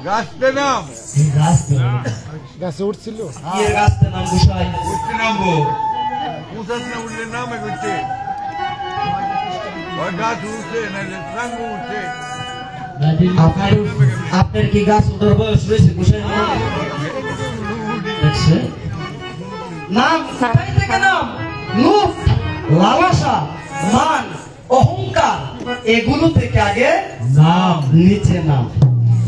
গাছটার নাম গাছে উঠছিল গাছটার নাম গোসাই উঠতে নামবো উঠার না উঠলে নামে করছে ওই গাছ উঠছে নাহলে সাঙ্গ উঠছে আপনার কি গাছ ওঠার বয়স রয়েছে গোসাই দেখছে নাম কোথায় থেকে নাম লোভ লালসা মান অহংকার এগুলো থেকে আগে নাম নিচে নাম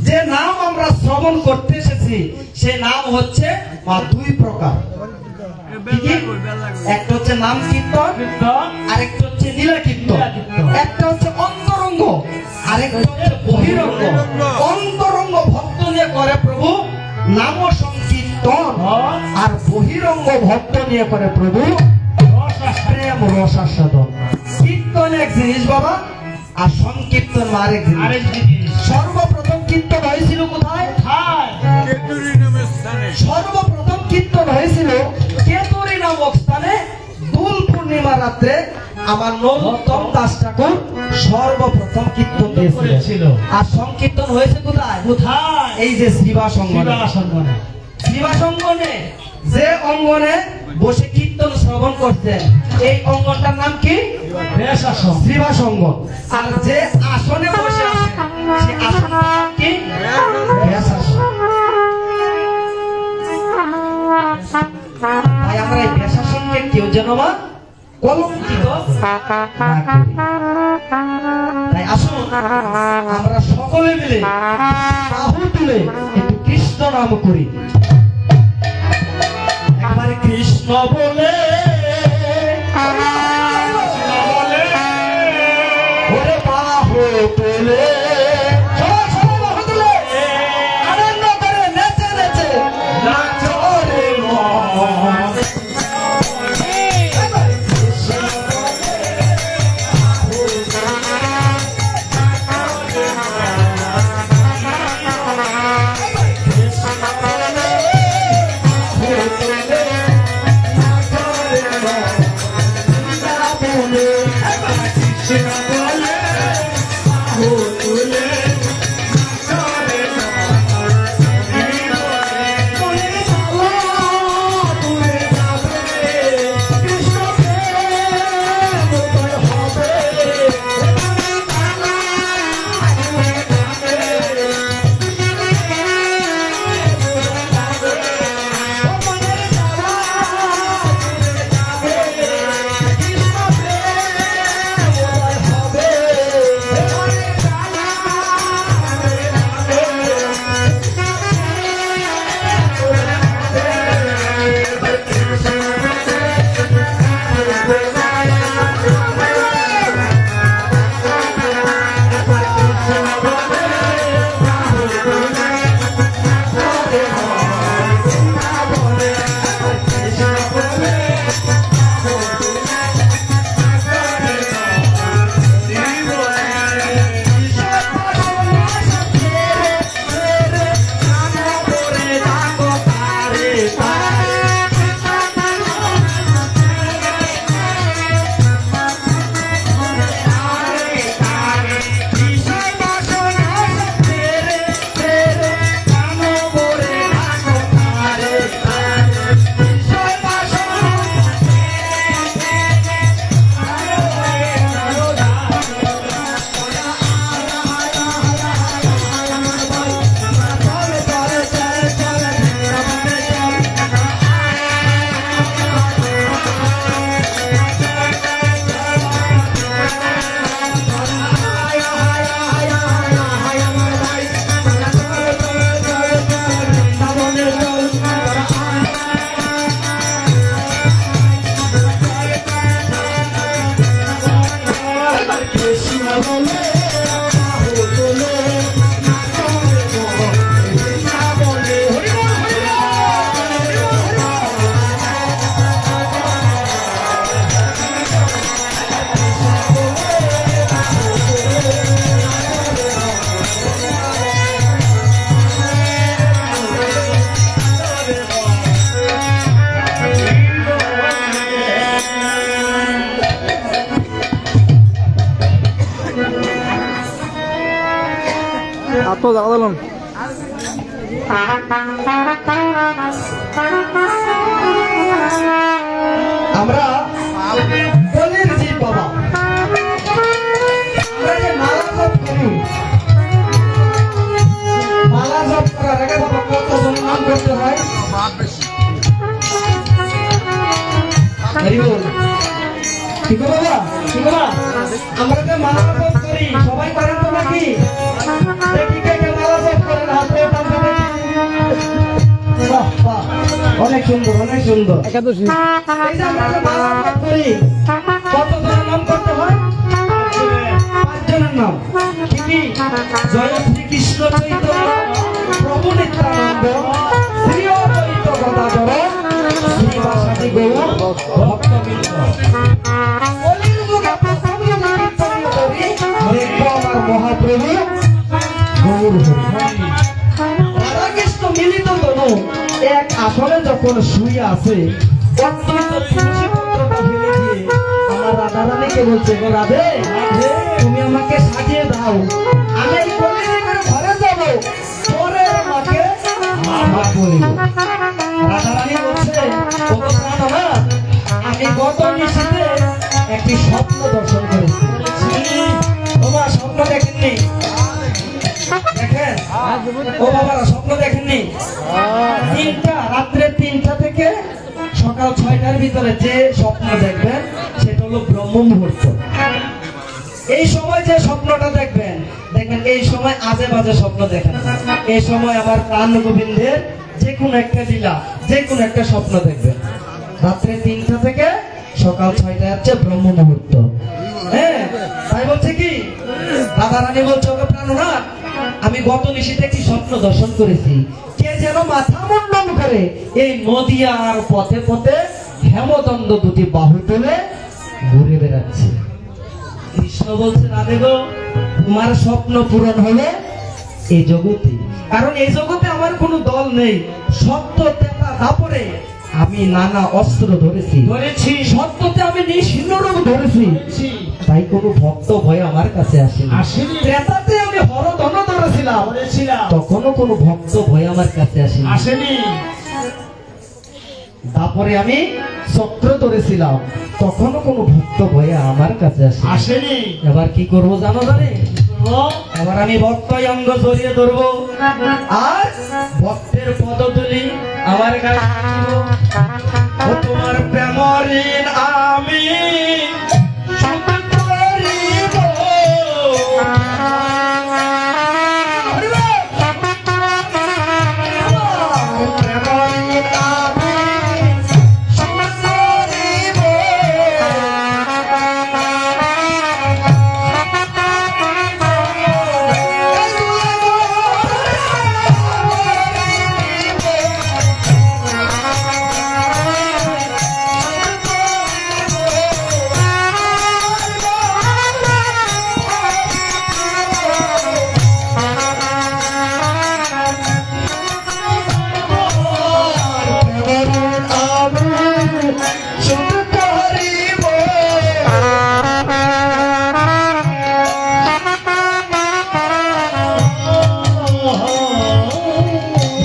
যে নাম আমরা শ্রবণ করতে এসেছি সে নাম হচ্ছে দুই প্রকার একটা হচ্ছে নাম কীর্তন আর একটা হচ্ছে লীলা কীর্তন একটা হচ্ছে অন্তরঙ্গ আরেকটা হচ্ছে বহিরঙ্গ অন্তরঙ্গ ভক্ত নিয়ে করে প্রভু নাম সংকীর্তন আর বহিরঙ্গ ভক্ত নিয়ে করে প্রভু প্রেম রসাস্বাদন কীর্তন এক জিনিস বাবা আর সংকীর্তন আরেক জিনিস সর্বপ্রথম কীর্তন হয়েছিল কোথায় সর্বপ্রথম কীর্তন হয়েছিল কেতুরি নামক স্থানে দোল পূর্ণিমা রাত্রে আমার নরোত্তম দাস ঠাকুর সর্বপ্রথম কীর্তন দিয়েছিল আর সংকীর্তন হয়েছে কোথায় কোথায় এই যে শ্রীবাসঙ্গনে যে অঙ্গনে বসে কীর্তন শ্রবণ করতেন এই অঙ্গনটার নাম কি শ্রীবাসঙ্গ আর যে আসনে বসে আছে সেই আসনের নাম কি তাই আমরা এই ব্যাসাসনকে কেউ যেন কলঙ্কিত তাই আসুন আমরা সকলে মিলে বাহু তুলে একটু কৃষ্ণ নাম করি একবার কৃষ্ণ বলে ওরে বাহু তুলে আনন্দ করে নেচে নেচে নাচো রে মন তো জায়গা দিলাম আমরা বলির জি বাবা, আমরা যে মালা জপ করি, মালা জপ করার আগে বাবা কতজন নাম করতে হয়? বাপ বেশি হরি বল। ঠিক আছে বাবা, ঠিক আছে। আমরা যে মালা জপ করি সবাই করেন তো নাকি? দেখি কে কে মালা জপ করেন, হাতে টানতে দেখি। বাহ বাহ, অনেক সুন্দর, অনেক সুন্দর। একাদশী এই যে আমরা যে মালা জপ করি কতজনের নাম করতে হয়? 5 জনের নাম। কি কি? জয় শ্রীকৃষ্ণ চৈতন্য প্রভু নিত্যানন্দ শ্রী অদ্বৈত গদাধর শ্রীবাসাদি গৌর ভক্তবৃন্দ। কলির যুগে প্রথম যদি কীর্তন করি, দেখবো আমার মহাপ্রভু গৌর হরি। রাধাকৃষ্ণ মিলিত তনু এক আসনে যখন শুয়ে আছে, অত্যন্ত তুলসী পত্রটা ফেলে দিয়ে আমার রাধারানীকে বলছে, গো রাধে, তুমি আমাকে সাজিয়ে দাও, আমি এই কলির ঘরে যাব, পরে আমাকে মা বলিব। রাধারানী বলছে, ও তো প্রাণনাথ, আমি গত নিশীথে একটি স্বপ্ন দর্শন করেছি। ও মা, স্বপ্ন দেখেননি? দেখেন ও বাবারা, স্বপ্ন দেখেননি? রাত্রে 3টা থেকে সকাল 6টার ভিতরে যে স্বপ্ন দেখবেন সেটা হলো ব্রহ্ম মুহূর্ত। এই সময় যে স্বপ্নটা দেখবেন, দেখবেন এই সময় আজে বাজে স্বপ্ন দেখেন। এই সময় আমার প্রাণ গোবিন্দের যে কোনো একটা লীলা, যে কোনো একটা স্বপ্ন দেখবেন। রাত্রে 3টা থেকে সকাল 6টা হচ্ছে ব্রহ্ম মুহূর্ত। হ্যাঁ, তাই বলছে কি রাধারানী বলছে, ওকে প্রাণনাথ, আমি গত নিশীথে একটি স্বপ্ন দর্শন করেছি, কে যেন মাথা মুন্ডন করে এই নদিয়ার পথে পথে হেমদণ্ড দুটি বাহু তুলে ঘুরে বেড়াচ্ছে। কৃষ্ণ বলছে, রাধে গো, তোমার স্বপ্ন পূরণ হলে এই জগতে, কারণ এই জগতে আমার কোনো দল নেই। সত্য তেতা দাপরে আমি নানা অস্ত্র ধরেছি, সত্যতে আমি নিঃসিন্ন রূপ ধরেছি, তাই কোনো ভক্ত ভয় আমার কাছে আসেনি। ত্রেতাতে আমি হরধন ধরেছিলাম, তখনও কোনো ভক্ত ভয় আমার কাছে আসেনি। তারপরে আমি চক্র ধরেছিলাম, তখনও কোনো ভক্ত ভয়ে আমার কাছে আসেনি। এবার কি করবো জানো? এবার আমি ভক্ত অঙ্গ জড়িয়ে ধরবো আর ভক্তের পদতুলি আমার কাছে দিব। ও তোমার প্রেম ঋণ আমি শোধ করিব। প্রেম ঋণ আমি শোধ করিব।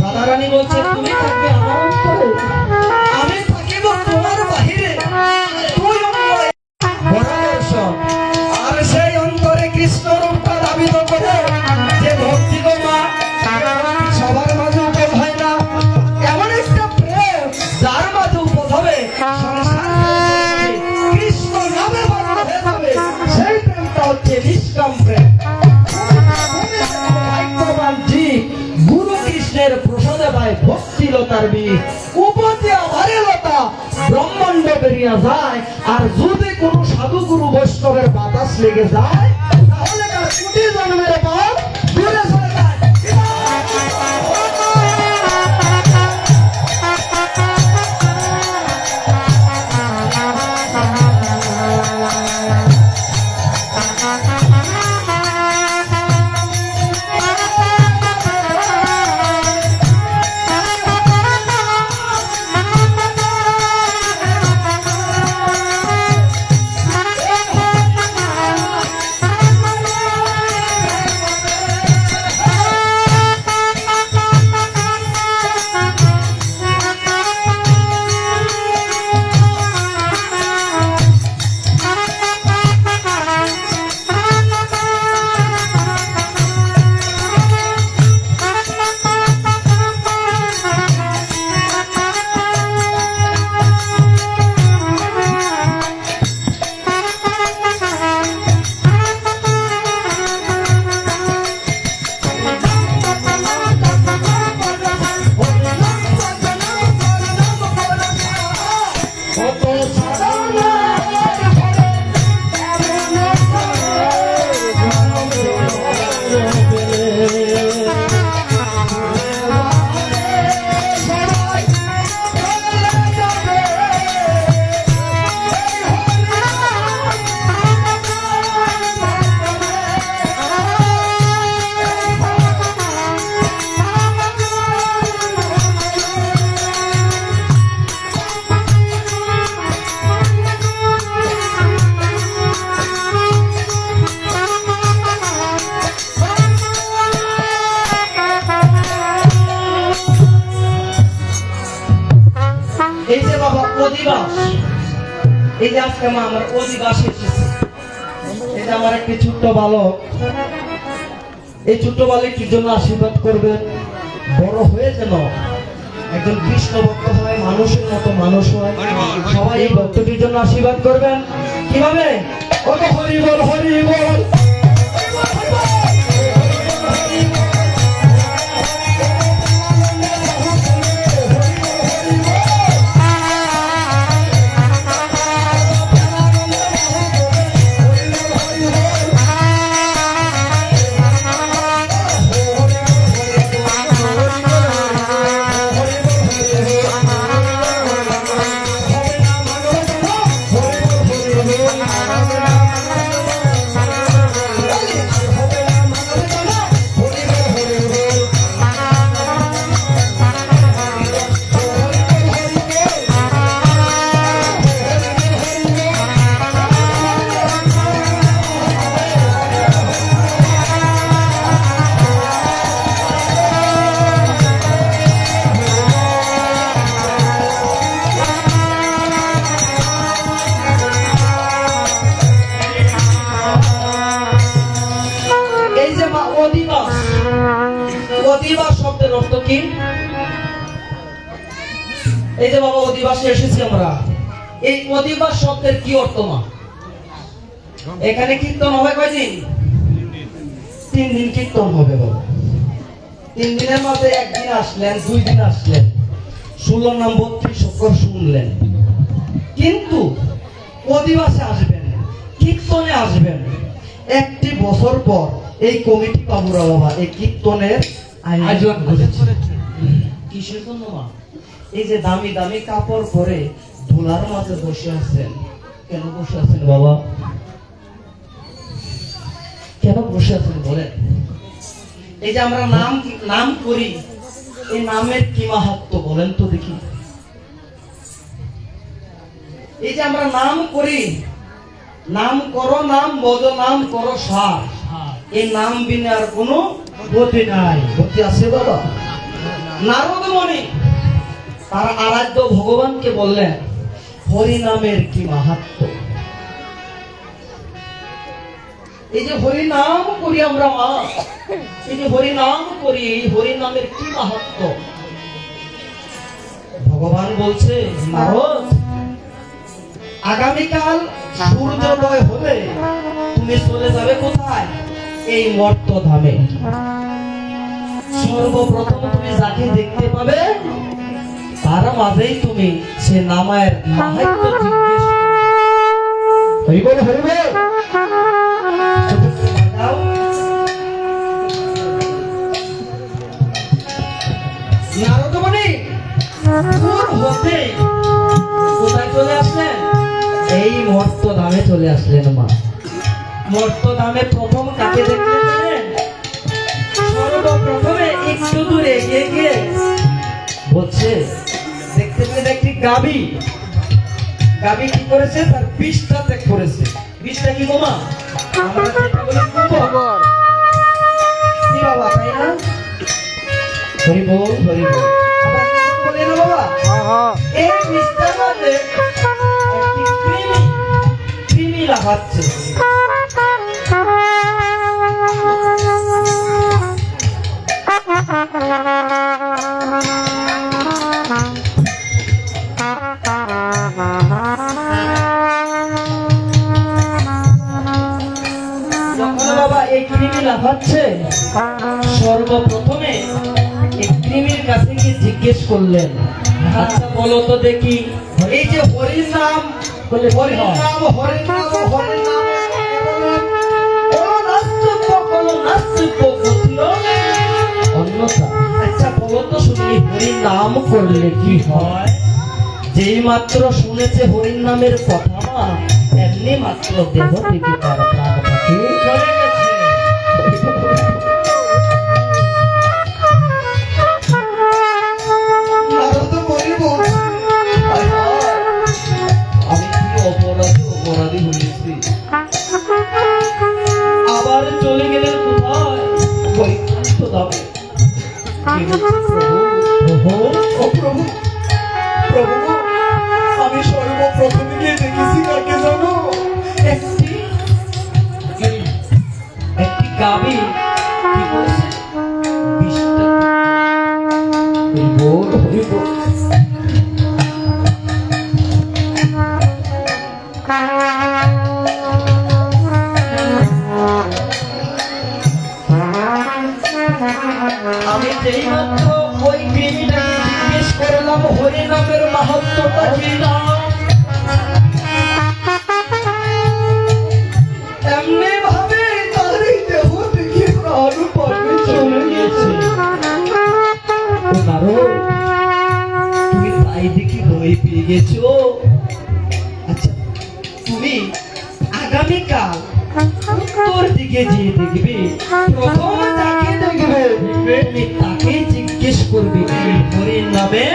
রাধারানী বলছে, তুমি থাকবে আমার অন্তরে, আমি থাকিব তোমার বাহিরে। তুই অন্তরে বরাবর, আর সেই অন্তরে কৃষ্ণ রূপটা ধাবিত করে যে ভক্তি গো মা সবার মাঝে উপদ হয় না, এমন একটা প্রেম যার মাঝে উপদ হবে কৃষ্ণ নামে বড় হয়ে যাবে, সেই প্রেমটা হচ্ছে নিষ্কাম প্রেম। ভাগ্যবান জীব গুরু কৃষ্ণের প্রসাদে পায় ভক্তিলতার বীজ, উপতি আমারে লতা ব্রহ্মাণ্ড বেরিয়ে যায়। আর যদি কোনো সাধু গুরু বৈষ্ণবের বাতাস লেগে যায়, তাহলে তার কোটি জন্মের পাপ দূরে চলে যায়। অধিবাস। এই যে আজকে আমার অধিবাস এসেছে, এই যে আমার একটি ছোট্ট বালক, এই ছোট্ট বালকটির জন্য আশীর্বাদ করবেন, বড় হয়ে যেন একজন কৃষ্ণ ভক্ত হয়, মানুষের মতো মানুষ হয়। সবাই এই ভক্তটির জন্য আশীর্বাদ করবেন। কিভাবে? ওই তো হরি বল, হরি বল। অধিবাস শব্দের অর্থ কি? এই যে বাবা অধিবাসে এসেছি আমরা, এই অধিবাস শব্দের কি অর্থ মা? এখানে কীর্তন হবে কয়দিন? 3 দিন কীর্তন হবে বাবা। 3 দিনের মধ্যে একদিন আসলেন, 2 দিন আসলেন, 16 নাম 32 অক্ষর শুনলেন, কিন্তু অধিবাসে আসবেন, কীর্তনে আসবেন। 1 বছর পর এই কমিটি বাবুরা বাবা এই কীর্তনের আয়োজন করেছে। কিসের জন্য মা? এই যে দামি দামি কাপড় পরে ধুলার মাঝে বসে আছেন, কেন বসে আছেন বাবা? কেন বসে আছেন বলেন? এই যে আমরা নাম করি, এই নামের কি মাহাত্ম্য বলেন তো দেখি। এই যে আমরা নাম করি, নাম করো নাম বলো, নাম করো সার, এই নাম বিনে আর কোনো গতি নাই। গতি আছে বাবা? নারদ মুনি তার আরাধ্য ভগবানকে বললেন, হরি নামের কি মাহাত্ম্য। এই যে হরি নাম করি আমরা মা, এই যে হরি নাম করি, এই হরি নামের কি মাহাত্ম্য। ভগবান বলছে, নারদ আগামীকাল সূর্যোদয় হলে তুমি চলে যাবে কোথায়? এই মর্ত ধামে। সর্বপ্রথম তুমি যাকে দেখতে পাবে তার মাঝেই তুমি সে নামের মাহাত্ম্য জিজ্ঞেস করবে। হরি বল, হরি বল। নারদ মুনি দূর হতে কোথায় চলে আসলেন? এই মর্ত ধামে চলে আসলেন মা। মর্ত ধামে প্রথম কাকে দেখলেন জানেন? সর্বপ্রথমে একটু দূরে এগিয়ে গিয়ে বলছে, দেখতে পেলেন একটি গাভী। গাভী কি করেছে? তার বিষটা ত্যাগ করেছে। বিষটা কি গোমা? আমরা যেটা বলি গোবর। কি বাবা, তাই না? হরি বল, হরি বল। বলে না বাবা, এই বিষটার মধ্যে একটি কৃমি লাফাচ্ছে। বাবা এই কৃমি লাফাচ্ছে, সর্বপ্রথমে এই কৃমির কাছে গিয়ে জিজ্ঞেস করলেন, আচ্ছা বলো তো দেখি, এই যে হরির নাম, বলে হরির নাম, হরির নাম, হরির নাম, অন্যথা আচ্ছা বলো তো শুনি, হরির নাম করলে কি হয়? যেই মাত্র শুনেছে হরির নামের কথা মা, এমনি মাত্র দেহ থেকে তার প্রাণ পাখি চলে গেছে। আমি কি অপরাধী হয়েছি? আবার চলে গেলেন কোথায়? বৈকুণ্ঠ ধামে। প্রভু, প্রভু, প্রভু, আমি সর্বপ্রথমে গিয়ে দেখেছি কাকে জানো? একটি একটি গাভী কি বলছে? 20টা। হরিবোল, হরিবোল। আমি যেই মাত্র ওই মেয়েটাকে জিজ্ঞেস করলাম হরি নামের মাহাত্ম্যটা কি না, এমনি ভাবে তার এই দেহ থেকে প্রাণ পাখি চলে গেছে। তুমি তাই দেখি ভয় পেয়ে গেছো? আচ্ছা, তুমি আগামীকাল উত্তর দিকে যেয়ে দেখবে, প্রথম যাকে দেখবে তুমি তাকে জিজ্ঞেস করবে এই হরির নামে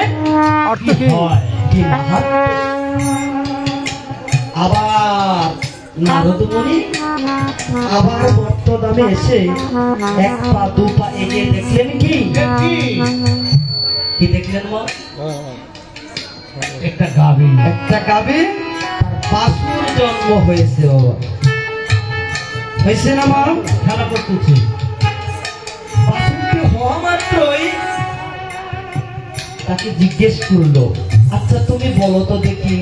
কি হয়, কি মাহাত্ম্য। আবার নারদ মুনি আবার বর্তমানে এসে এক পা দু পা এগিয়ে দেখলেন কি কি দেখলেন মা? একটা গাভী, একটা গাভী তার বাছুর জন্ম হয়েছে। বাবা হয়েছে না মা? খেলা করতেছি। বাছুরটি হওয়া মাত্রই তাকে জিজ্ঞেস করলো, আচ্ছা তুমি বলো তো দেখি,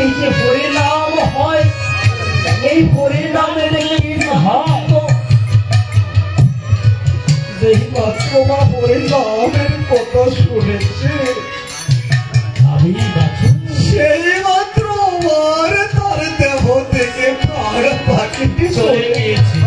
এই যে হরি নাম হয়, এই হরি নামের কি মাহাত্ম্য? যেই মাত্র মা হরি নামের কথা শুনেছে, আমি সেই মাত্র আমার তার দেহ থেকে প্রাণ পাখি চলে গিয়েছে।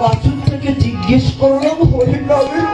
বাছুর থেকে জিজ্ঞেস করলাম হরি নামের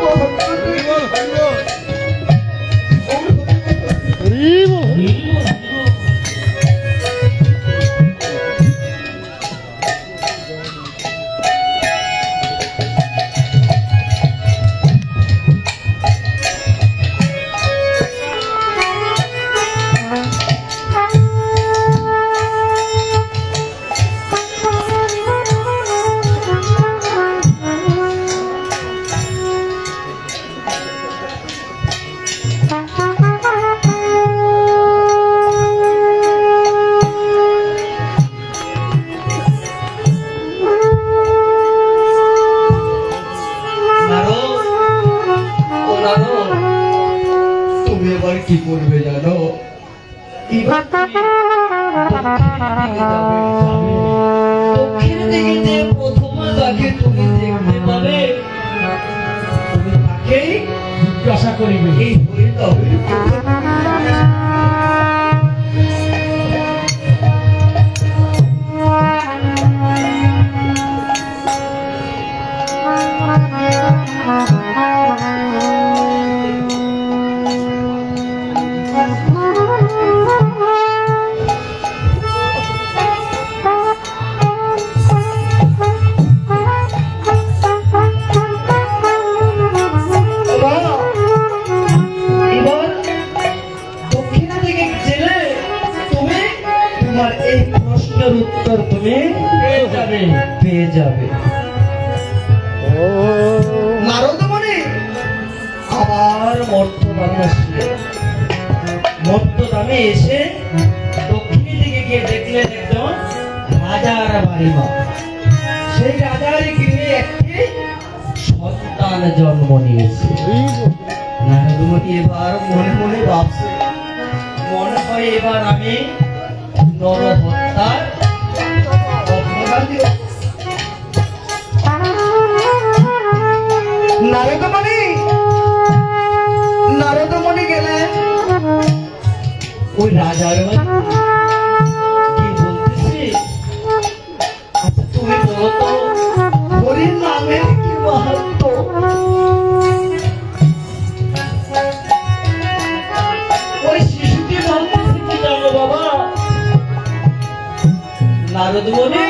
এবার কি করবে জানো? এবার তুমি দক্ষিণের দিকে যে প্রথম তাকে তুমি দেখতে পাবে, তুমি তাকেই জিজ্ঞাসা করিবে। এই হরিতবের এবার দক্ষিণের দিকে গেলে তুমি তোমার এই প্রশ্নের উত্তর তুমি পেয়ে যাবে। পেয়ে যাবে। নারদমণি আবার মর্তধামে আসলে, মর্তধামে এসে দক্ষিণের দিকে গিয়ে দেখলে একজন রাজার বাড়ি মা। সেই রাজার গৃহে একটি সন্তান জন্ম নিয়েছে। নারদমণি এবার মনে মনে ভাবছে, মনে হয় এবার আমি নরহত্যার অপরাধ দিব। নারদমণি গেলেন ওই রাজার বাড়ি। কি বলতেছি, আচ্ছা তুমি বলো তো হরির নামের কি মাহাত্ম্য? ওই শিশুটি ভাবতেছে কি জানো বাবা? নারদমণি,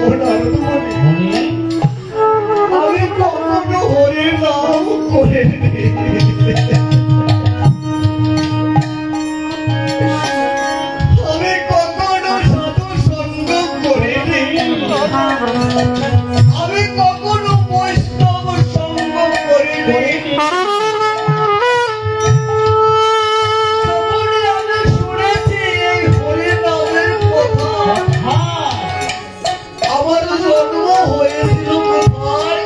ও নারদমণি, আমি কখনো হরির নাম করিনি। আমি কখনো সাধু সঙ্গ করিনি। আমি কখনো বৈষ্ণব সঙ্গ করিনি। যখনই আমি শুনেছি এই হরির নামের কথা, আমার জন্ম হয়েছিল কোথায়?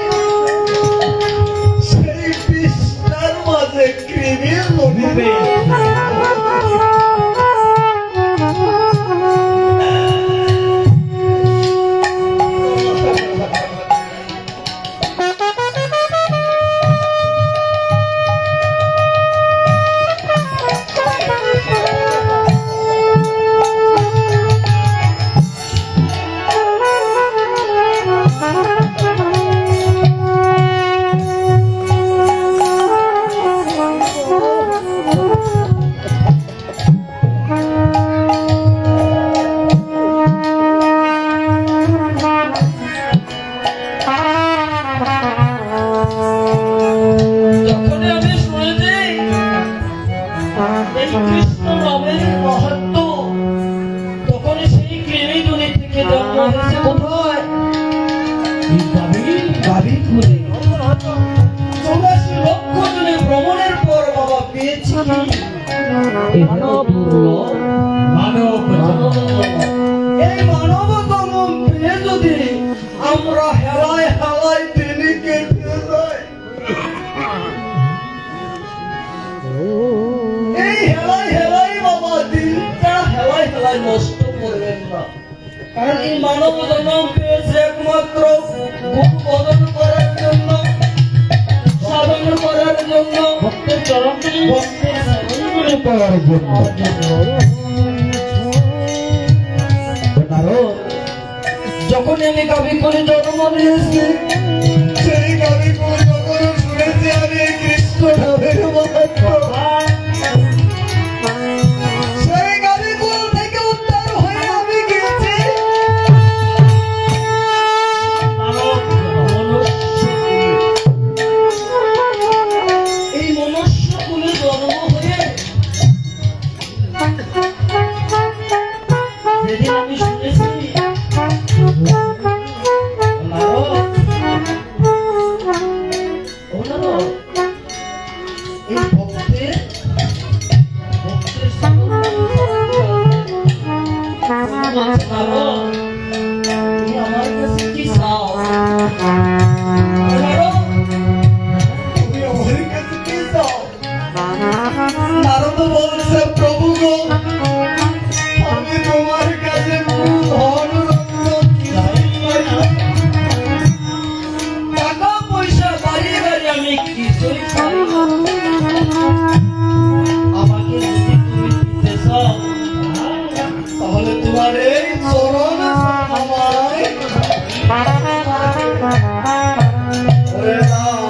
সেই বিষ্ণার মাঝে কৃমির মধ্যে। যখনই আমি শুনেছি এই কৃষ্ণ নামের মাহাত্ম্য, তখনই সেই কৃমি দুনি থেকে জন্ম হয়েছে কোথায়? গাভীপুরে। 84 লক্ষ জনে ভ্রমণের পর বাবা পেয়েছি কি? এখানে দুর্লভ মানব এই মানব জন্ম পেয়ে যদি আমরা হেলায় হেলায় দিনে কেটে যাই, এই হেলায় হেলায় বাবা দিনটা হেলায় হেলায় নষ্ট করবেন না। কারণ এই মানব জন্ম পেয়েছে একমাত্র গুরু বদন করার জন্য, সাধন করার জন্য, ভক্তের চরণ ভক্তের করে পাওয়ার জন্য। যখনই আমি গাভী করে জন্ম নিয়েছি, সেই গাভী করে যখন শুনেছি আমি কৃষ্ণ নামের মাহাত্ম্য, সেই গাভী কুল থেকে উদ্ধার হয়ে আমি গেছি এই মনুষ্য কুলে জন্ম হয়ে। যেদিন আমি শুনেছি নারদ নিশ্চয়ই চাই। আমাকে যদি তুমি দিতে চাও, তাহলে তোমার এই চরণ আমায় ওরে দাও,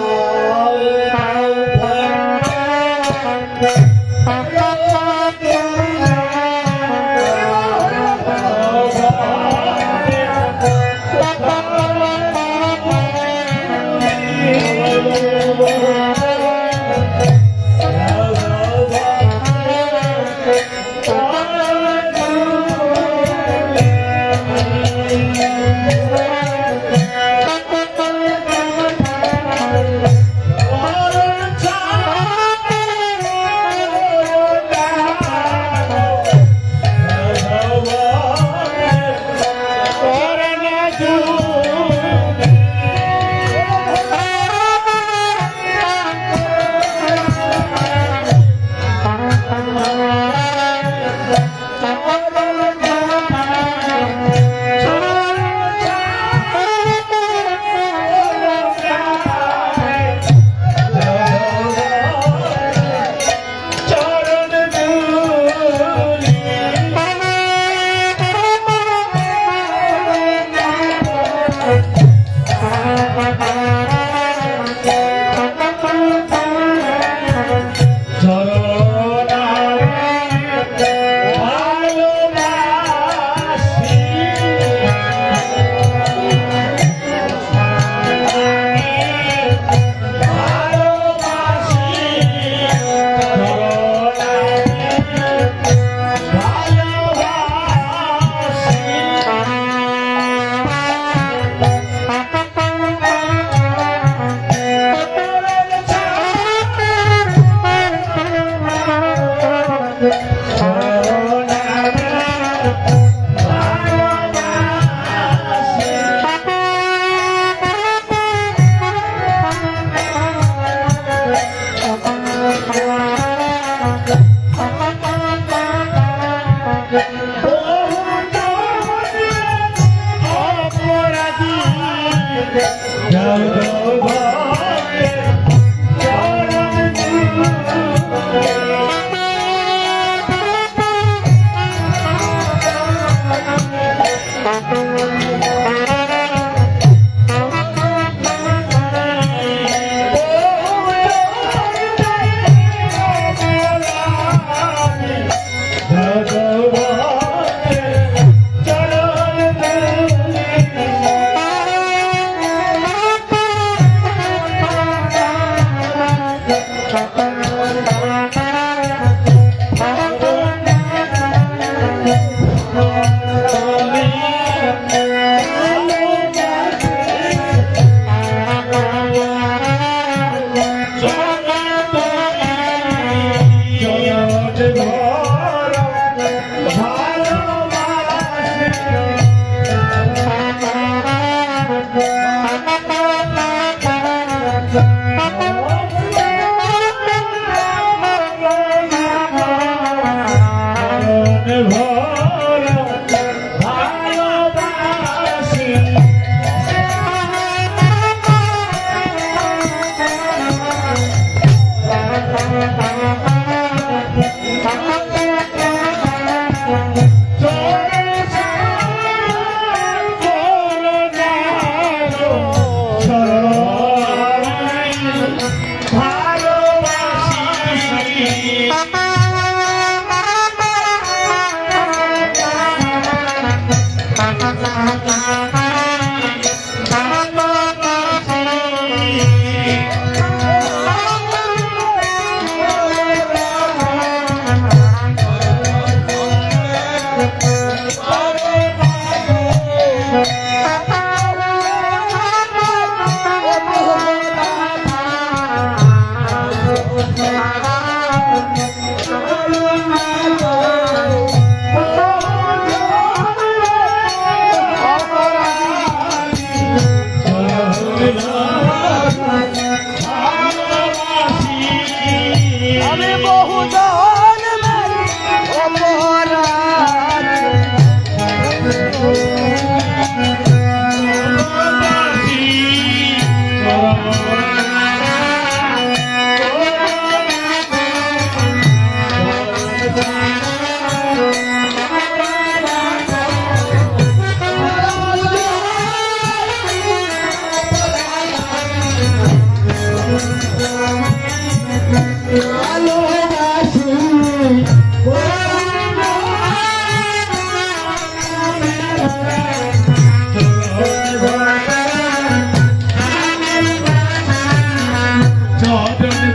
চরণে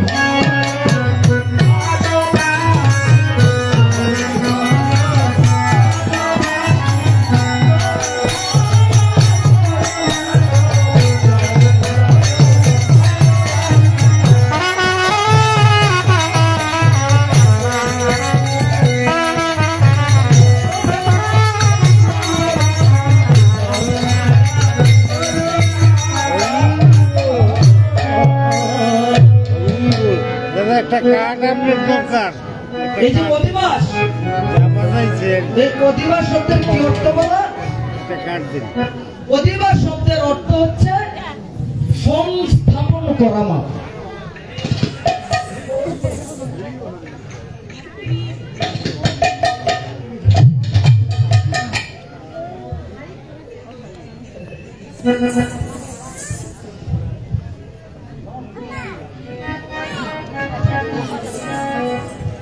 দাদা একটা কার্ড আপনার দরকার এই যে অধিবাস, বানাইছেন এই অধিবাস শব্দের কি অর্থ বলা? একটা কার্ড দিন অধিবাস শব্দের অর্থ হচ্ছে সংস্থাপন করা মা।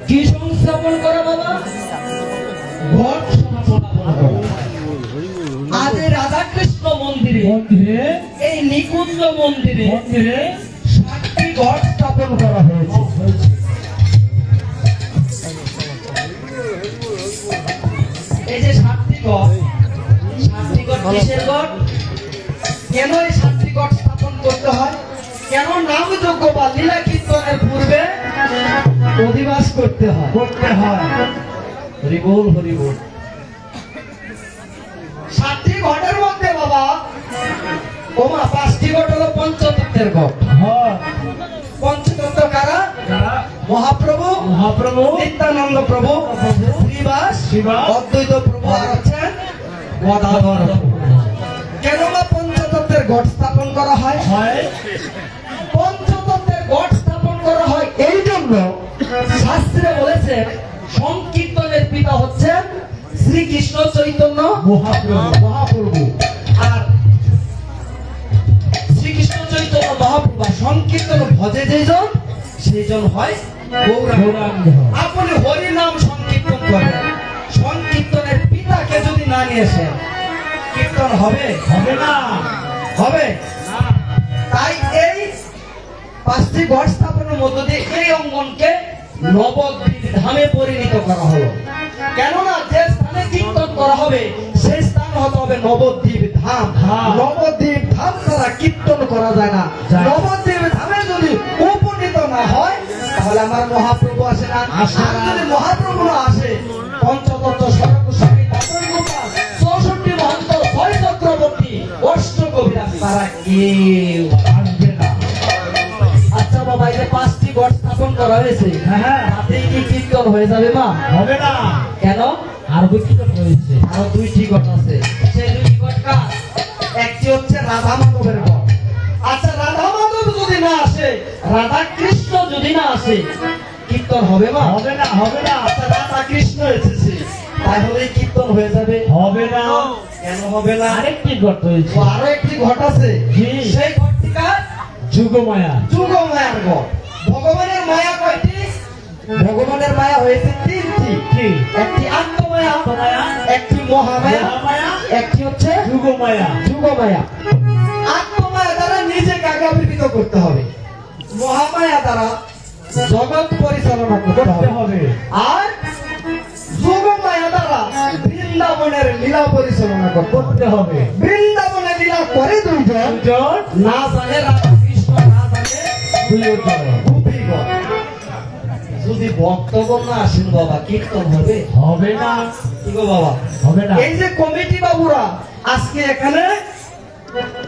কি সংস্থাপন করা বাবা? ঘট সংস্থাপন করা। আজ এই রাধাকৃষ্ণ মন্দিরে, মন্দিরে এই নিকুঞ্জ মন্দিরে মন্দিরে 7টি ঘট স্থাপন করা হয়েছে। এই যে 7টি ঘট, 7টি ঘট কিসের ঘট? কেন এই 7টি ঘট স্থাপন করতে হয়? কেন নামযজ্ঞ বা লীলা কীর্তনের পূর্বে অধিবাস করতে হয়? হরি বল হরি বল। 7টি ঘটের মধ্যে বাবা ওমা 5টি ঘট হলো পঞ্চতত্ত্বের ঘট। হয় পঞ্চতত্ত্ব কারা? যারা মহাপ্রভু, মহাপ্রভু নিত্যানন্দ প্রভু, শ্রীবাস, শ্রীবাস, অদ্বৈত প্রভু আর হচ্ছেন গদাধর প্রভু। কেন বা পঞ্চতত্ত্বের ঘট স্থাপন করা হয়? হয় পঞ্চতত্ত্বের ঘট স্থাপন করা হয় এই জন্য, শাস্ত্রে বলেছে সংকীর্তনের পিতা হচ্ছেন শ্রীকৃষ্ণ চৈতন্য মহাপ্রভু। আর শ্রীকৃষ্ণ চৈতন্য মহাপ্রভু সংকীর্তন ভজে যেজন সেইজন হয় গৌরাঙ্গ। আপনি হরি নাম সংকীর্তন করেন, সংকীর্তনের পিতাকে যদি না নিয়ে আসেন কীর্তন হবে? হবে না হবে। তাই এই 5টি ঘট স্থাপনের মধ্য দিয়ে এই অঙ্গনকে নবদ্বীপ ধামে পরিণত করা হলো। কেননা যে স্থানে কীর্তন করা হবে সেই স্থান হতে হবে নবদ্বীপ ধাম। নবদ্বীপ ধাম ছাড়া কীর্তন করা যায় না। নবদ্বীপ ধামে যদি উপনীত না হয় তাহলে আমার মহাপ্রভু আসে না। আর যদি মহাপ্রভু না আসে পঞ্চতত্ত্ব সর্বস্বামী দাসন গোপাল 64 মহন্ত 6 চক্রবর্তী অষ্টকবিরাজ তারা কেউ আসবে না। আচ্ছা বাবা, এই যে 5টি ঘট স্থাপন করা হয়েছে হ্যাঁ তাতেই কি কীর্তন হয়ে যাবে মা? হবে না কেন? আর কীর্তন হয়েছে আরো 2টি ঘট আছে। সেই 2টি ঘট কার? একটি হচ্ছে রাধা মাধবের ঘট। আচ্ছা রাধা মাধব যদি না আসে, রাধা কৃষ্ণ যদি না আসে কীর্তন হবে মা? হবে না হবে না আচ্ছা রাধা কৃষ্ণ এসেছে তাহলে কীর্তন হয়ে যাবে? হবে না কেন হবে না? আরেকটি ঘট হয়েছে ও আরো একটি ঘট আছে। জি। সেই ঘটটি কার? যুগমায়া যুগ মায়ার ঘট। ভগবানের মায়া কয়টি? ভগবানের মায়া হয়েছে 3টি। কি? একটি আত্মমায়া, আত্মমায়া, একটি মহামায়া, মহামায়া, একটি হচ্ছে যুগমায়া। যুগমায়া। আত্মমায়া দ্বারা নিজেকে আবির্ভূত করতে হবে, মহামায়া দ্বারা জগৎ পরিচালনা করতে করতে হবে, হবে আর যুগমায়া দ্বারা বৃন্দাবনের লীলা পরিচালনা করতে হবে। হবে বৃন্দাবনে লীলা করে দুইজন, দুজন না জানে রাধা কৃষ্ণ, না জানে দুইজন গোপীগণ। যদি ভক্তগণ না আসেন বাবা কীর্তন হবে? হবে না কি গো বাবা? হবে না এই যে কমিটি বাবুরা আজকে এখানে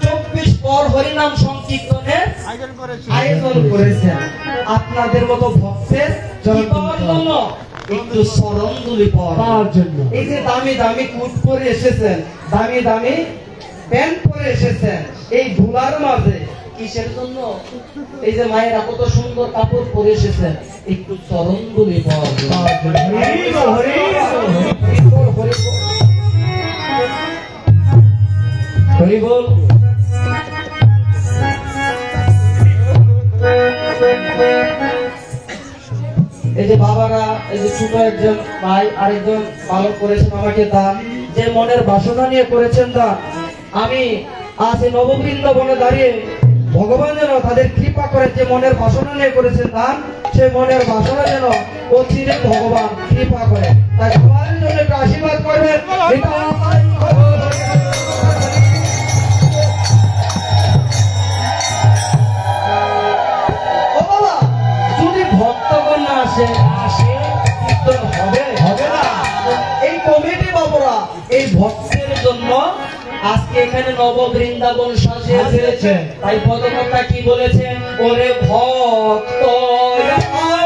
24 পর হরিনাম সংকীর্তনের আয়োজন করেছেন আপনাদের মতো ভক্তের কি পাওয়ার জন্য? একটু চরণধুলি পাওয়ার পাওয়ার জন্য। এই যে দামি দামি কোট পরে এসেছেন, দামি দামি প্যান্ট পরে এসেছেন, এই ধুলার মাঝে কিসের জন্য? এই যে মায়েরা কত সুন্দর কাপড় পরে এসেছেন একটু চরণধুলি পাওয়ার জন্য। হরি বল, হরি বল। হরি বল, হরি বল। হরি বল। এই যে বাবারা, এই যে ছোট একজন ভাই আরেকজন বালক করেছেন আমাকে দান, যে মনের বাসনা নিয়ে করেছেন দান। আমি আজ এই নববৃন্দাবনে দাঁড়িয়ে ভগবান যেন তাদের কৃপা করে, যে মনের বাসনা নিয়ে করেছেন দান, সেই মনের বাসনা যেন অচিরে ভগবান কৃপা করে। তাই সবার জন্য একটু আশীর্বাদ করবেন। ও বাবা, যদি ভক্তগণ না আসে কীর্তন হবে না। এই কমিটি বাবুরা এই ভক্তের জন্য আজকে এখানে নব বৃন্দাবন সাজিয়েছে। তাই পদকর্তা কি বলেছেন? ওরে ভক্ত আমার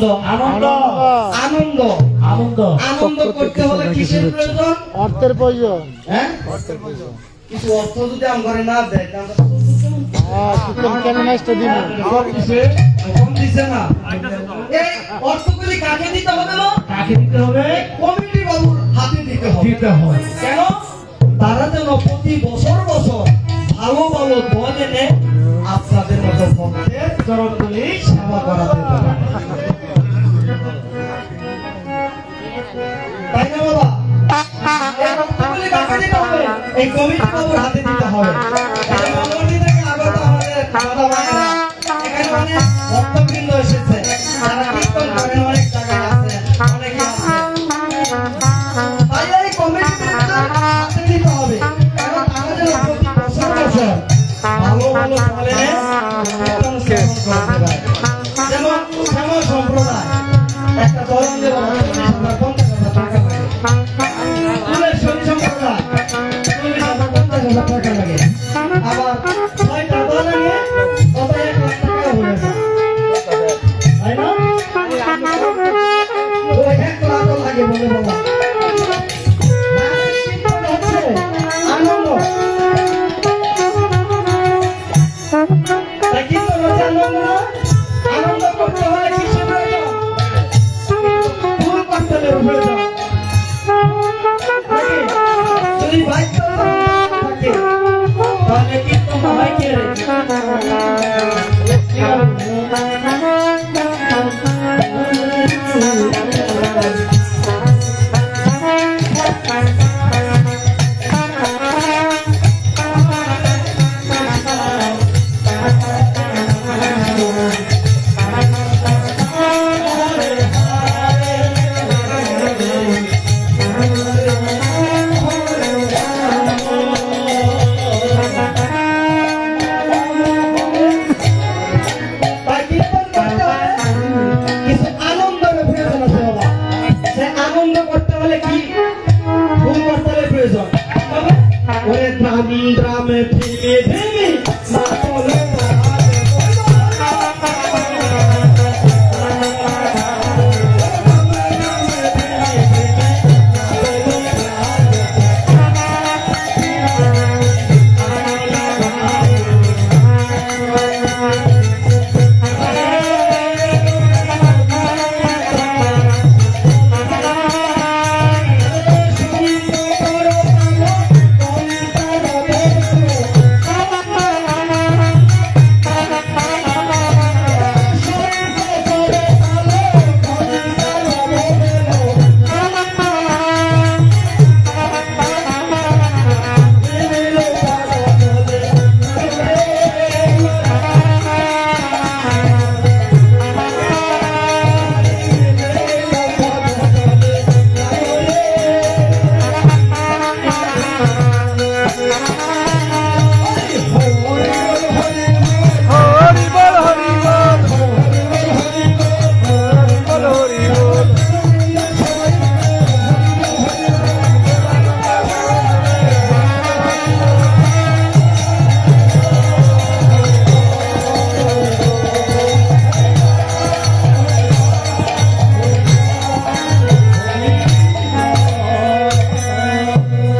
আনন্দ আনন্দ আনন্দ আনন্দ আনন্দ করতে হলে কিসের প্রয়োজন? অর্থের প্রয়োজন। হ্যাঁ, কিছু অর্থ যদি আমার না দেয় তাহলে শিক্ষক কেন নষ্ট দিব? কম দিছে না। এই অর্থগুলি কাকে দিতে হবে না? কাকে দিতে হবে? কমিটি বাবুর হাতে দিতে হবে। দিতে হয়। কেন? তারা যেন প্রতি বছর বছর ভালো ভালো দল এনে আপনাদের মতো ভক্তের চরণগুলি সেবা করাতে পারে। তাই না বাবা? এই অর্থগুলি কাকে দিতে হবে? এই কমিটি বাবুর হাতে দিতে হবে। এই যে মঙ্গলবার থেকে আগত আমাদের দাদা ভাইয়েরা, এখানে অনেক ভক্তবৃন্দ এসেছে, যারা কীর্তন করেন, অনেক জায়গায় আছে, অনেকে আছে। তাই এই কমিটিদের হাতে দিতে হবে। কারণ তারা যেন প্রতি বছর বছর ভালো ভালো দল এনে কীর্তন শ্রবণ করতে পারে। যেমন শ্যামল সম্প্রদায় একটা দল নিয়ে 50,000 টাকা লাগে। ফুলেশ্বরী সম্প্রদায় 50,000 টাকা লাগে। আবার 6টা দল নিয়ে কত 1 লাখ টাকা হয়ে যায়। তাই না? ওই 1 লাখ লাগে বলে বাবা। কীর্তন হচ্ছে আনন্দ। তাই কীর্তন হচ্ছে আনন্দ না? আনন্দ করতে হলে কিসের প্রয়োজন? ফুল পান্তলের প্রয়োজন। নাকি? যদি বাদ্য থাকে তাহলে কীর্তন হয় কে রে? তাই কীর্তন করতে হলে কিছু আনন্দের প্রয়োজন আছে বাবা। সে আনন্দ করতে হলে কি ফুল করতে প্রয়োজন? তবে ওরে গ্রামে গ্রামে ভেঙে ভেঙে মাতলে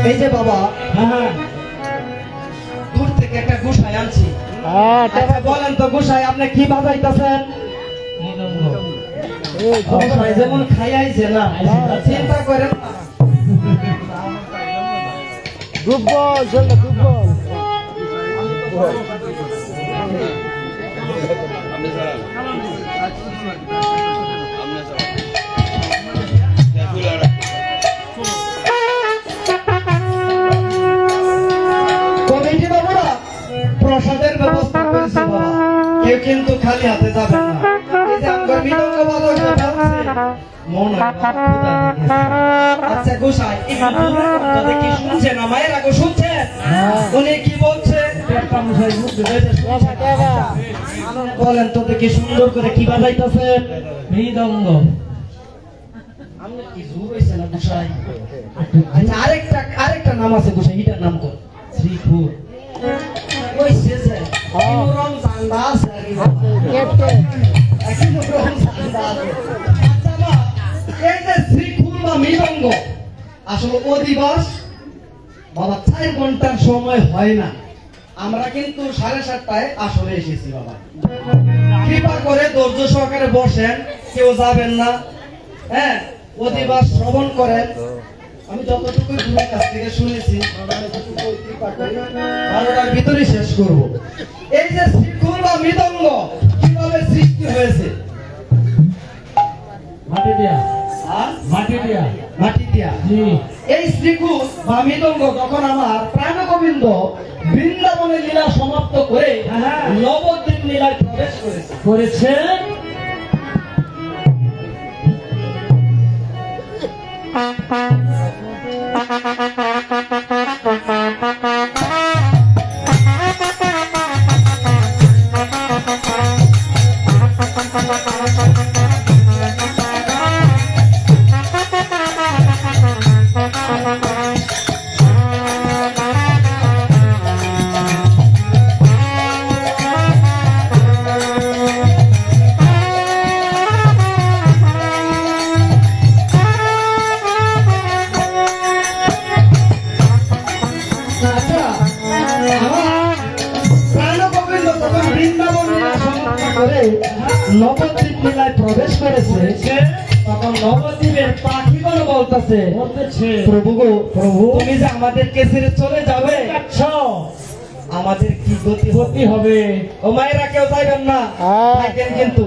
এই যে বাবা, হ্যাঁ, দূর থেকে একটা গোসাই আনছি। আচ্ছা বলেন তো গোসাই, আপনি কি বাজাইতেছেন? গোসাই যেমন খাই আইছে না, চিন্তা করেন না। দুর্বল ছেলে, দুর্বল। কমিটি বাবুরা প্রসাদের ব্যবস্থা করেছে বাবা, কেউ কিন্তু খালি হাতে যাবেন না। এই যে আমার মৃদঙ্গ বাদক বাজছে, মন হয় বাবা ক্ষুধা লেগেছে। আচ্ছা গোসাই, একটু দূরে কথা কি শুনছেন? মায়ের আগে শুনছেন উনি কি বলছে? বলেন তো দেখি সুন্দর করে কি বাজাইতেছে? মৃদঙ্গ। আপনি কি জোর হইছে না গোসাই? আচ্ছা আরেকটা নাম আছে গোসাই, এটার নাম কর। শ্রীপুর। ওই শেষে কি রং চান্দা আছে আর কি? কেটে কি রং চান্দা আছে? আসলে অধিবাস বাবা 4 ঘন্টার সময় হয় না, আমরা কিন্তু 7:30টায় আসলে এসেছি বাবা। কৃপা করে ধৈর্য সহকারে বসেন, কেউ যাবেন না, হ্যাঁ, অধিবাস শ্রবণ করেন। আমি যতটুকু গুরুর কাছ থেকে শুনেছি 12টার ভিতরে শেষ করব। এই যে শ্রীকুল বা মৃদঙ্গ কিভাবে সৃষ্টি হয়েছে? মাটি দিয়া আর মাটি দিয়া মাটি দিয়া। জি এই শ্রীকুল বা মৃদঙ্গ যখন আমার প্রাণ গোবিন্দ বৃন্দাবনে লীলা সমাপ্ত করে হ্যাঁ। নবদ্বীপ লীলায় প্রবেশ করেছে। করেছে আচ্ছা, আমার প্রাণ গোবিন্দ যখন বৃন্দাবন লীলা সমাপ্ত করে নবদ্বীপ লীলায় প্রবেশ করেছে, তখন নবদ্বীপের পাখিগণ বলতেছে, বলতেছে প্রভু গো, প্রভু তুমি যে আমাদেরকে ছেড়ে চলে যাবে, আচ্ছা আমাদের কি গতি ক্ষতি হবে ও মায়েরা কেউ যাইবেন না, হ্যাঁ। থাকেন কিন্তু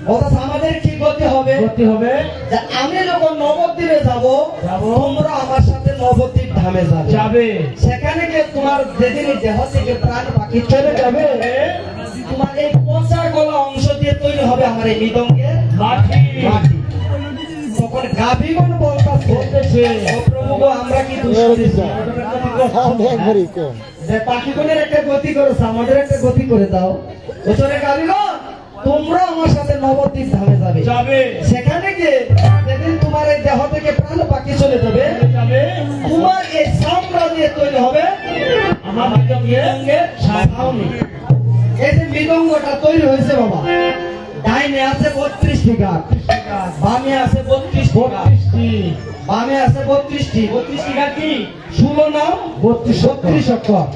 বলতেছে আমাদের কি গতি হবে? ক্ষতি হবে যে আমি যখন নবদ্বীপে যাব, যাবো। তোমরা আমার সাথে নবদ্বীপ ধামে যাবে। যাবে সেখানে গিয়ে তোমার যেদিন দেহ থেকে প্রাণ পাখি চলে যাবে, তোমার এই পচা গলা অংশ দিয়ে তৈরি হবে আমার এই মৃদঙ্গের মাটি মাটি। তখন গাভীগণ বলতেছে, বলতেছে ও প্রভু গো, আমরা কি দোষ করেছি? একবারই কম। যে পাখিগণের একটা গতি করেছে, আমাদের একটা গতি করে দাও। ওচরে গাভীগণ, তোমরা আমার সাথে নবদ্বীপ ধামে যাবে। যাবে সেখানে গিয়ে যেদিন তোমার এই দেহ থেকে প্রাণ পাখি চলে যাবে, যাবে তোমার এই চামড়া দিয়ে তৈরি হবে আমার মৃদঙ্গে মৃদঙ্গের ছাউনি। এই যে মৃদঙ্গটা তৈরি হয়েছে বাবা, ডাইনে আছে 32টি গাছ, বামে আছে 32টি গাছ, 32টি বামে আছে 32টি। 32টি গাছ কি 16 নাম 32 অক্ষর,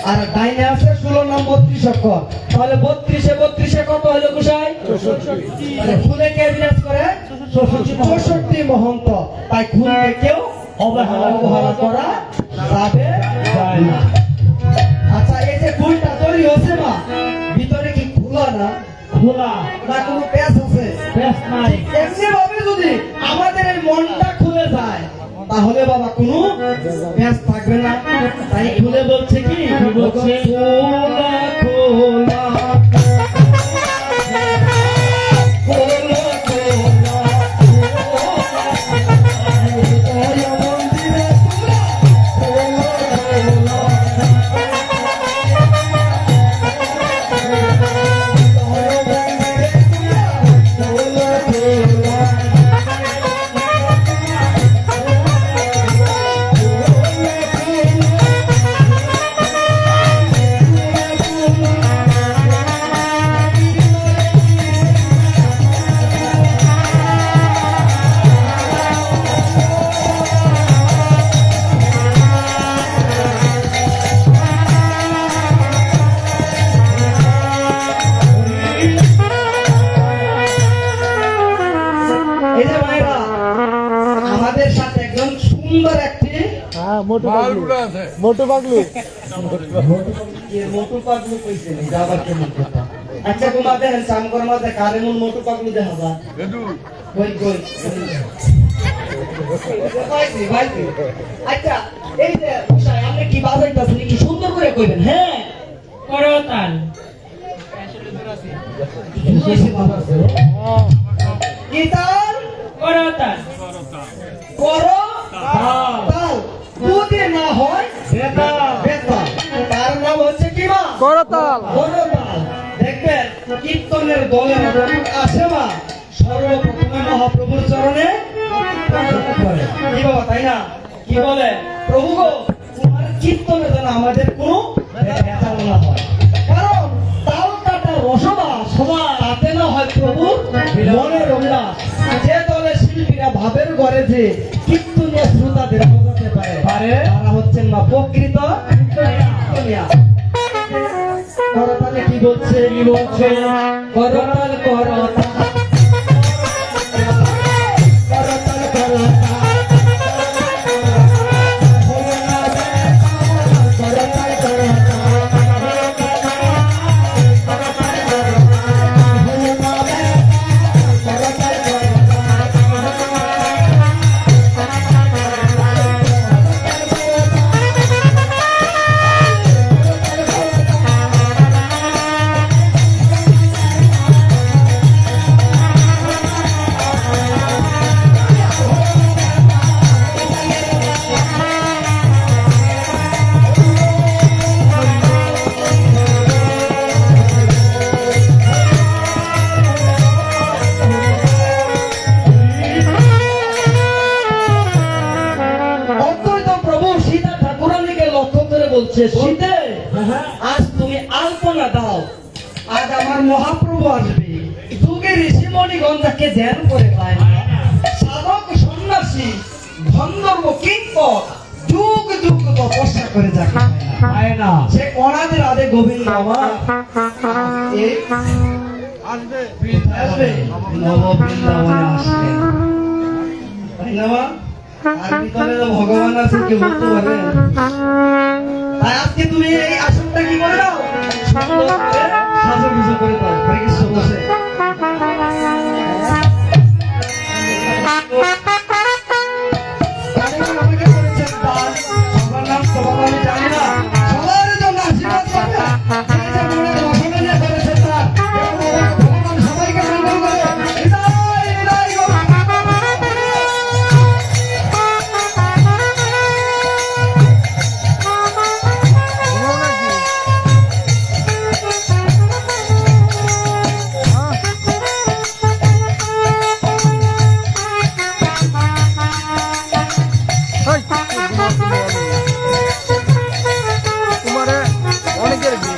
আর ডাইনে আছে 16 নাম 32 অক্ষর। তাহলে 32 কত হলো গোসাই? 64। তাহলে ফুলে কে বিরাজ করে? 64 মহন্ত। তাই ফুলকে কেউ অবহেলা করা যাবে না। আচ্ছা, এই যে ফুলটা তৈরি হয়েছে মা, ভিতরে কি খোলা না খোলা না কোনো প্যাচ আছে? বেশ নাই এমনি ভাবে যদি আমাদের এই মনটা খুলে যায়, তাহলে বাবা কোনো প্যাচ থাকবে না। তাই খুলে বলছে কি? বলছে? খোলা খোলা খোলা খোলা খোলা মন্দিরে খোলা এই যে মায়েরা, আমাদের সাথে একজন সুন্দর একটি হ্যাঁ, মোটু পাগলু। বালুটা আছে মোটু পাগলু। মোটু পাগলু কইছে নি, যাবার কেমন কথা। আচ্ছা কুমা দেখেন চামকর মাঝে কারে মন মোটু পাগলু দেখা যায়? এদু কই কই পাইছি পাইছি। আচ্ছা, এই যে উষায় আপনি কি বাজাইতাছেন একটু সুন্দর করে কইবেন। হ্যাঁ, করতাল বুঝাইছি বাবা। হ্যাঁ, কি তাল? করতাল করো তাল তাল, যদি না হয় বেতা বেতা, তার নাম হচ্ছে কি মা? করতাল। করতাল। দেখবেন কীর্তনের দলের আসে মা, সর্বপ্রথমে মহাপ্রভুর চরণে প্রার্থনা করে। কি বাবা, তাই না? কি বলে? প্রভু গো, তোমার কীর্তনে যেন আমাদের কোনো ব্যথা না হয়, কারণ তাল কাটা রসবাস তাতে না হয় প্রভু মনের উল্লাস। যে দলে শিল্পীরা ভাবের ঘরে যে কীর্তনীয় শ্রোতাদের বোঝাতে পারে তারা হচ্ছেন না প্রকৃত কীর্তনিয়া। করতালে কি বলছে? করতাল করতাল করতাল করতাল বলছে শীতে আজ তুমি আলপনা দাও, আজ আমার মহাপ্রভু আসবে। যুগে ঋষিমণিগঞ্জাকে ধ্যান করে পায় সাধক সন্ন্যাসী গন্ধর্ব কিংকর যুগ যুগ তপস্যা করে যাকে পায় না সে অনাদের আদে গোবিন্দ আমার আসবে আসবে নব বৃন্দাবনে আসবে, তাই না মা? আর ভিতরে তো ভগবান আছে, কেউ বলতে পারবেন? তাই আজকে তুমি এই আসনটা কি করে দাও, সুন্দর করে সাজাগুজো করে দাও। হরে কৃষ্ণ বসে আমাকে বলেছেন দান, সবার নাম তো বাবা আমি জানি না, সবার জন্য আশীর্বাদ করবে। যে যে মনের বাসনা নিয়ে করেছেন তার ভগবান সবাইকে মঙ্গল করে। হৃদয় হৃদয় তোমারে অনেকের বিয়ে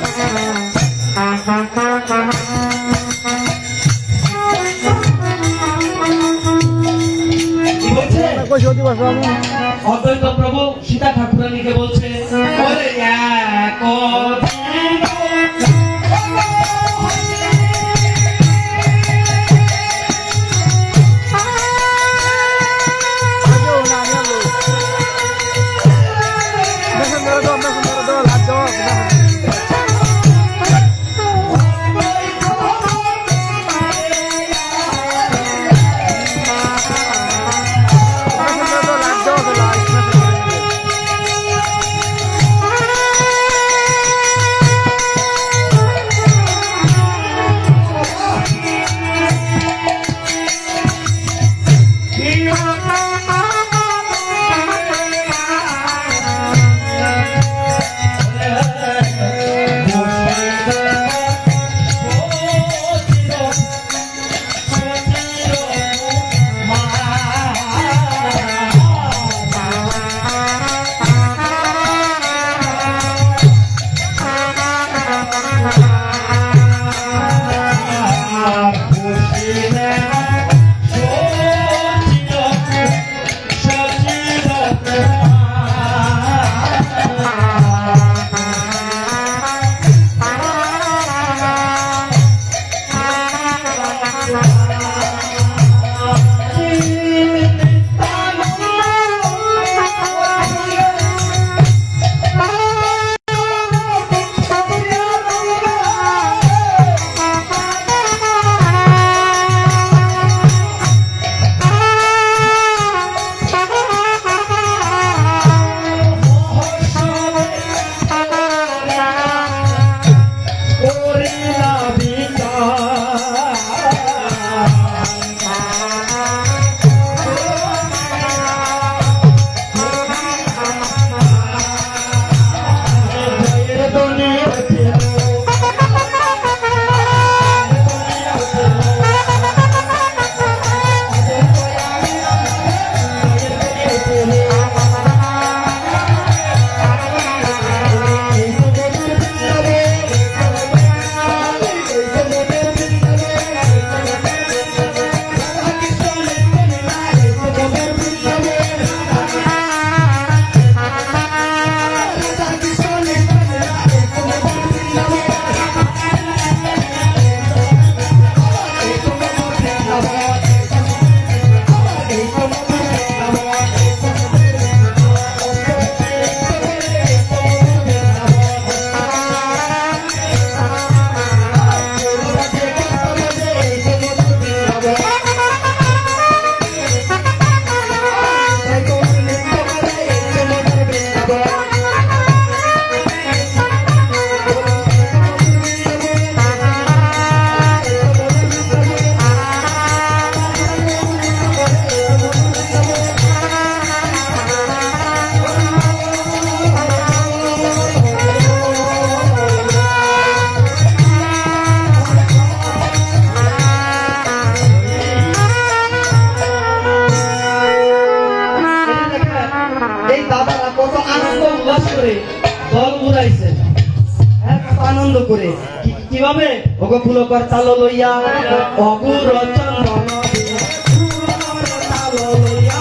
কি বলছে? কইছে অতি বসো আমি অদ্বৈত প্রভু সীতা ঠাকুরানীকে বলছে ওরে এক আজও না আমি আলো মেশন ধরে দাও লাগ দাও করে কিভাবে ওগো ফুলকর তাল লইয়া অগুর চন্দন তাল লইয়া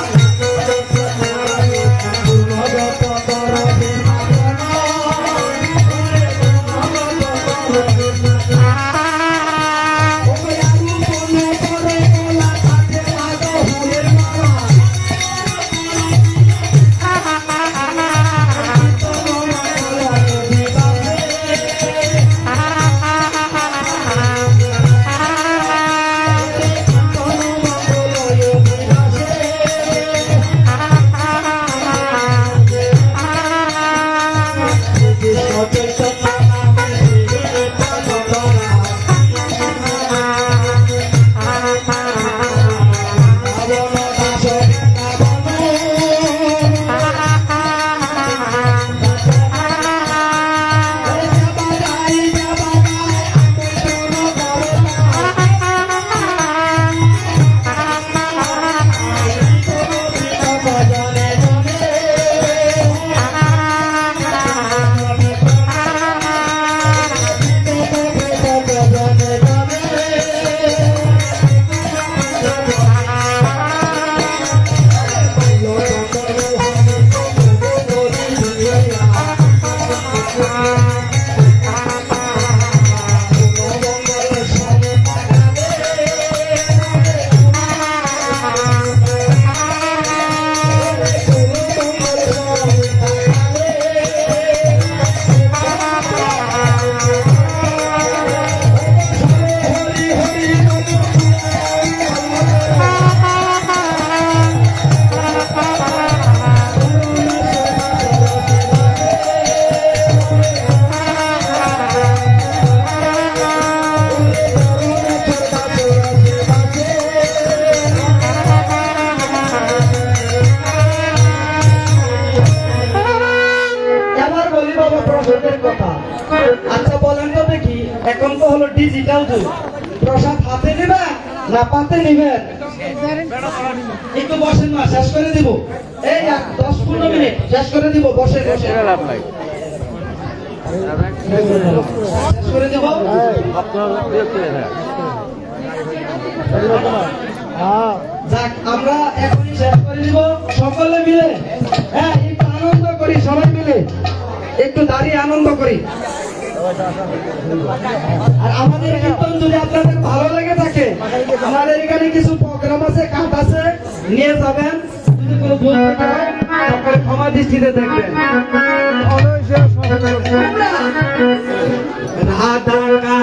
আচ্ছা বলেন তো দেখি, এখন তো হলো ডিজিটাল যুগ, প্রসাদ হাতে নেবে না পাতে নেবেন? একটু বসেন না, শেষ করে দিব। এই 10-15 মিনিট শেষ করে দিব, বসে বসে লাভ নাই শেষ করে দিব। যাক, আমরা এখনই শেষ করে দিব সকলে মিলে। হ্যাঁ, একটু আনন্দ করি সবাই মিলে, একটু দাঁড়িয়ে আনন্দ করি। আর আমাদের কীর্তন যদি আপনাদের ভালো লেগে থাকে, আমাদের এখানে কিছু প্রোগ্রাম আছে, কাট আছে, নিয়ে যাবেন। যদি কোনো ভুল থেকে হয়, তারপরে ক্ষমা দৃষ্টিতে দেখবেন। রাধা কানা